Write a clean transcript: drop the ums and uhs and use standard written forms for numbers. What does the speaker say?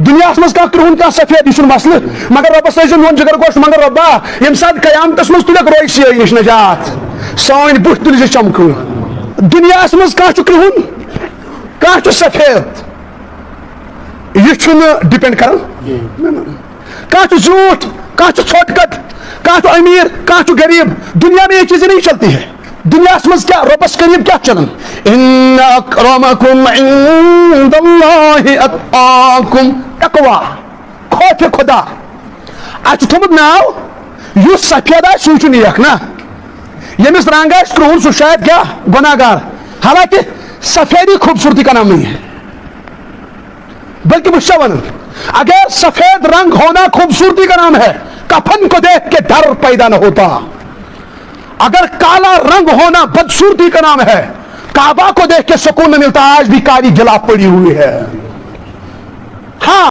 دنیا مز کھانا کرہن کھانا سفید یہ مسئلہ مگر ربس ٲسۍ میون جگر گوش مگر ربا یم سات قیامتس مز تلک روی سیاہی نش نجات سٲنۍ بُتھ تُلۍ زِ چمکہٕ دنیا مز کھانا کرہن کھانا سفید یہ چھُنہٕ ڈپینڈ کران کھانا زیوٗٹھ کھانا ژھوٹ کٹ کھانا امیر کھانا غریب دنیا میں یہ چیزیں نہیں چلتی ہے دنیا مز کیا ربس قریب کیا چلان ان اکرمکم عند اللہ اتقاکم تقوا خوف خدا اتھ تھومت ناو یس سفید آسہِ سُے چھُ نیک نا ییٚمِس رنگ آسہِ کرٛہُن سُہ شاید کیا گناہ گار حالانکہ سفیدی خوبصورتی کا نام نہیں ہے بلکہ مجھ سے ون اگر سفید رنگ ہونا خوبصورتی کا نام ہے کفن کو دیکھ کے ڈر پیدا نہ ہوتا اگر کالا رنگ ہونا بدصورتی کا نام ہے کعبہ کو دیکھ کے سکون نہ ملتا آج بھی کالی گلا پڑی ہوئی ہے